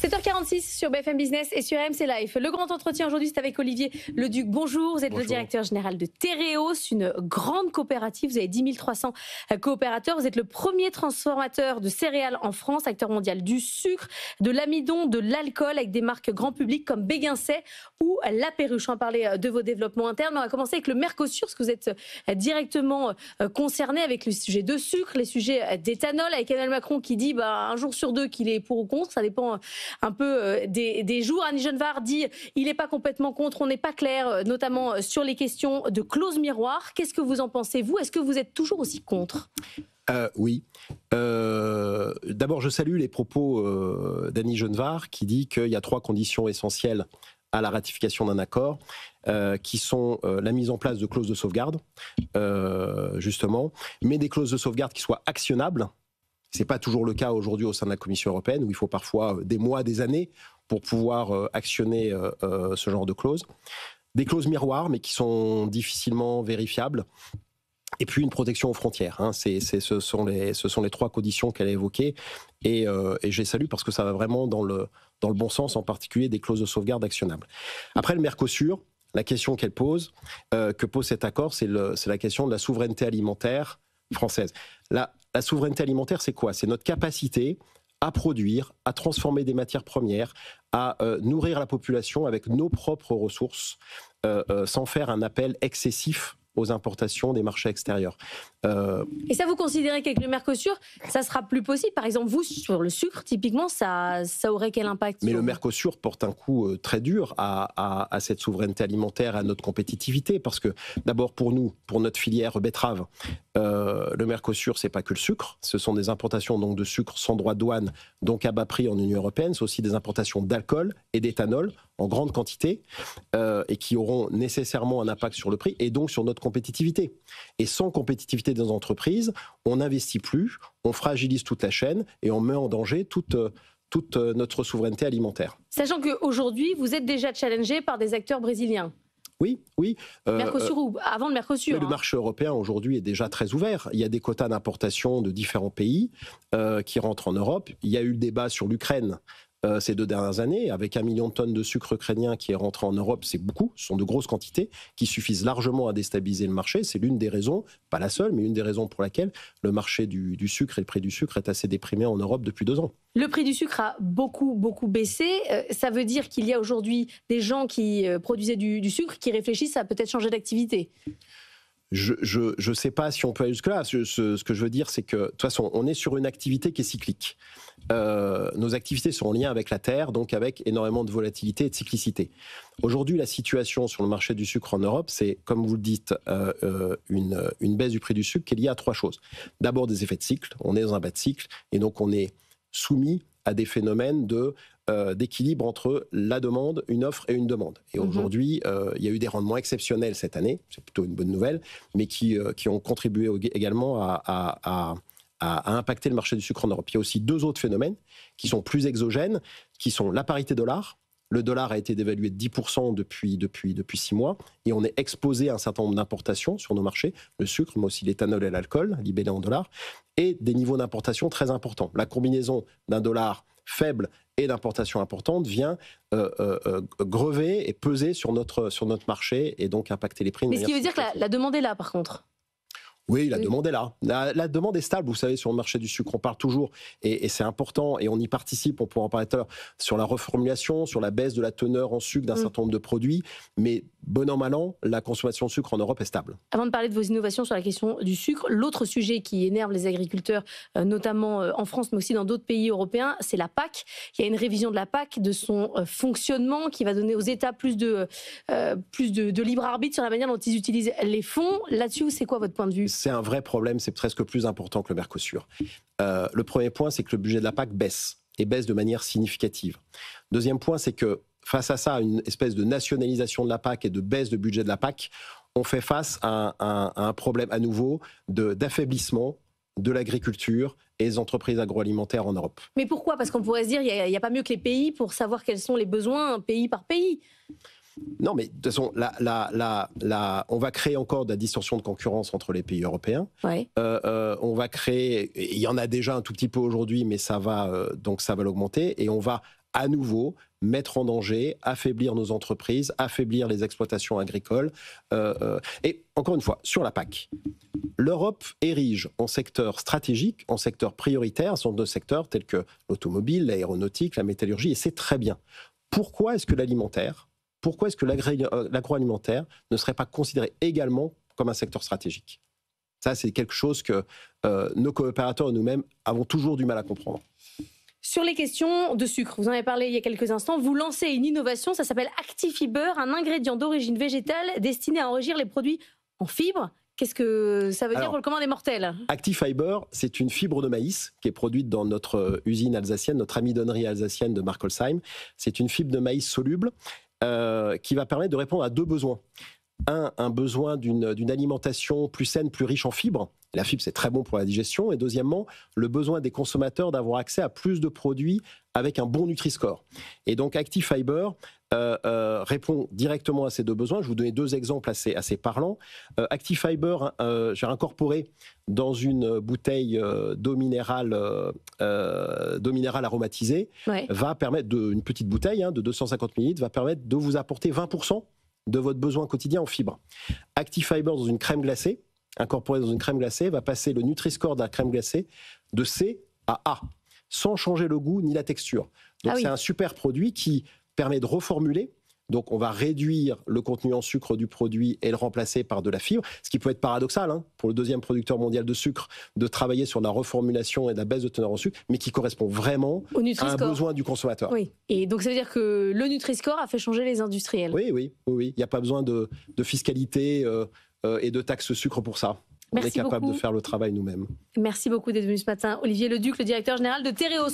7h46 sur BFM Business et sur RMC Live. Le grand entretien aujourd'hui, c'est avec Olivier Leduc. Bonjour, vous êtes le directeur général de Tereos, une grande coopérative. Vous avez 10 300 coopérateurs. Vous êtes le premier transformateur de céréales en France, acteur mondial du sucre, de l'amidon, de l'alcool, avec des marques grand public comme Béguincet ou La Perruche. On va parler de vos développements internes. On va commencer avec le Mercosur, parce que vous êtes directement concerné avec le sujet de sucre, les sujets d'éthanol, avec Emmanuel Macron qui dit un jour sur deux qu'il est pour ou contre. Ça dépend un peu des jours. Annie Genevard dit il n'est pas complètement contre, on n'est pas clair, notamment sur les questions de clauses miroirs. Qu'est-ce que vous en pensez, vous? Est-ce que vous êtes toujours aussi contre? Oui. D'abord, je salue les propos d'Annie Genevard qui dit qu'il y a 3 conditions essentielles à la ratification d'un accord, qui sont la mise en place de clauses de sauvegarde, justement, mais des clauses de sauvegarde qui soient actionnables. Ce n'est pas toujours le cas aujourd'hui au sein de la Commission européenne, où il faut parfois des mois, des années pour pouvoir actionner ce genre de clauses. Des clauses miroirs, mais qui sont difficilement vérifiables. Et puis une protection aux frontières. Ce sont les 3 conditions qu'elle a évoquées. Et je les salue parce que ça va vraiment dans le bon sens, en particulier des clauses de sauvegarde actionnables. Après le Mercosur, la question qu'elle pose, que pose cet accord, c'est la question de la souveraineté alimentaire française. La souveraineté alimentaire, c'est quoi? C'est notre capacité à produire, à transformer des matières premières, à nourrir la population avec nos propres ressources, sans faire un appel excessif aux importations des marchés extérieurs. Et ça, vous considérez qu'avec le Mercosur, ça sera plus possible? Par exemple, vous, sur le sucre, typiquement, ça aurait quel impact? Mais le Mercosur porte un coup très dur à cette souveraineté alimentaire, à notre compétitivité, parce que d'abord pour nous, pour notre filière betterave, le Mercosur, c'est pas que le sucre, ce sont des importations donc de sucre sans droit de douane, donc à bas prix en Union européenne, c'est aussi des importations d'alcool et d'éthanol en grande quantité, et qui auront nécessairement un impact sur le prix et donc sur notre compétitivité. Et sans compétitivité des entreprises, on n'investit plus, on fragilise toute la chaîne et on met en danger toute notre souveraineté alimentaire. Sachant qu'aujourd'hui, vous êtes déjà challengé par des acteurs brésiliens. Oui. Mercosur ou avant le Mercosur. Le marché européen aujourd'hui est déjà très ouvert. Il y a des quotas d'importation de différents pays qui rentrent en Europe. Il y a eu le débat sur l'Ukraine ces 2 dernières années, avec 1 million de tonnes de sucre ukrainien qui est rentré en Europe, c'est beaucoup, ce sont de grosses quantités qui suffisent largement à déstabiliser le marché. C'est l'une des raisons, pas la seule, mais une des raisons pour laquelle le marché du sucre et le prix du sucre est assez déprimé en Europe depuis 2 ans. Le prix du sucre a beaucoup baissé. Ça veut dire qu'il y a aujourd'hui des gens qui produisaient du sucre qui réfléchissent à peut-être changer d'activité. Je ne sais pas si on peut aller jusque-là. Ce que je veux dire, c'est que de toute façon, on est sur une activité qui est cyclique. Nos activités sont en lien avec la terre, donc avec énormément de volatilité et de cyclicité. Aujourd'hui, la situation sur le marché du sucre en Europe, c'est, comme vous le dites, une baisse du prix du sucre qui est liée à 3 choses. D'abord, des effets de cycle. On est dans un bas de cycle et donc on est soumis à des phénomènes d'équilibre entre la demande, une offre et une demande. Et aujourd'hui, il y a eu des rendements exceptionnels cette année, c'est plutôt une bonne nouvelle, mais qui ont contribué également à impacter le marché du sucre en Europe. Il y a aussi 2 autres phénomènes qui sont plus exogènes, qui sont la parité dollar. Le dollar a été dévalué de 10% depuis 6 mois et on est exposé à un certain nombre d'importations sur nos marchés, le sucre, mais aussi l'éthanol et l'alcool, libellés en dollars, et des niveaux d'importation très importants. La combinaison d'un dollar faible et d'importation importante vient grever et peser sur notre marché et donc impacter les prix. Mais ce qui veut dire que la demande est là, par contre. Oui, la demande est là. La demande est stable, vous savez, sur le marché du sucre, on parle toujours, et c'est important, et on y participe, on pourra en parler tout à l'heure, sur la reformulation, sur la baisse de la teneur en sucre d'un certain nombre de produits, mais bon an, mal an, la consommation de sucre en Europe est stable. Avant de parler de vos innovations sur la question du sucre, l'autre sujet qui énerve les agriculteurs, notamment en France, mais aussi dans d'autres pays européens, c'est la PAC. Il y a une révision de la PAC, de son fonctionnement, qui va donner aux États plus de libre arbitre sur la manière dont ils utilisent les fonds. Là-dessus, c'est quoi votre point de vue? C'est un vrai problème, c'est presque plus important que le Mercosur. Le premier point, c'est que le budget de la PAC baisse, et baisse de manière significative. Deuxième point, c'est que face à ça, une espèce de nationalisation de la PAC et de baisse de budget de la PAC, on fait face à un problème à nouveau d'affaiblissement de l'agriculture et des entreprises agroalimentaires en Europe. Mais pourquoi? Parce qu'on pourrait se dire qu'il n'y a pas mieux que les pays pour savoir quels sont les besoins pays par pays. Non, mais de toute façon, on va créer encore de la distorsion de concurrence entre les pays européens. Ouais. On va créer, il y en a déjà un tout petit peu aujourd'hui, mais ça va l'augmenter, et on va à nouveau mettre en danger, affaiblir nos entreprises, affaiblir les exploitations agricoles. Et encore une fois, sur la PAC, l'Europe érige en secteur stratégique, en secteur prioritaire, un certain nombre de secteurs tels que l'automobile, l'aéronautique, la métallurgie, et c'est très bien. Pourquoi est-ce que l'agroalimentaire ne serait pas considéré également comme un secteur stratégique ? Ça, c'est quelque chose que nos coopérateurs et nous-mêmes avons toujours du mal à comprendre. Sur les questions de sucre, vous en avez parlé il y a quelques instants, vous lancez une innovation, ça s'appelle ActiFiber, un ingrédient d'origine végétale destiné à enrichir les produits en fibres. Qu'est-ce que ça veut dire pour le commun des mortels ? ActiFiber, c'est une fibre de maïs qui est produite dans notre usine alsacienne, notre amidonnerie alsacienne de Markolsheim. C'est une fibre de maïs soluble qui va permettre de répondre à deux besoins. Un besoin d'une alimentation plus saine, plus riche en fibres. La fibre, c'est très bon pour la digestion. Et deuxièmement, le besoin des consommateurs d'avoir accès à plus de produits avec un bon Nutri-Score. Et donc, ActiFiber répond directement à ces deux besoins. Je vais vous donner deux exemples assez parlants. ActiFiber, j'ai incorporé dans une bouteille d'eau minérale aromatisée, va permettre, une petite bouteille de 250 ml, va permettre de vous apporter 20% de votre besoin quotidien en fibres. ActiFiber dans une crème glacée, incorporé dans une crème glacée, va passer le Nutri-Score de la crème glacée de C à A, sans changer le goût ni la texture. Donc c'est un super produit qui permet de reformuler. Donc on va réduire le contenu en sucre du produit et le remplacer par de la fibre, ce qui peut être paradoxal pour le deuxième producteur mondial de sucre de travailler sur la reformulation et la baisse de teneur en sucre, mais qui correspond vraiment à un besoin du consommateur. Oui. Et donc ça veut dire que le Nutri-Score a fait changer les industriels. Oui. Il n'y a pas besoin de fiscalité et de taxes sucre pour ça. On est capable de faire le travail nous-mêmes. Merci beaucoup d'être venu ce matin. Olivier Leduc, le directeur général de Tereos.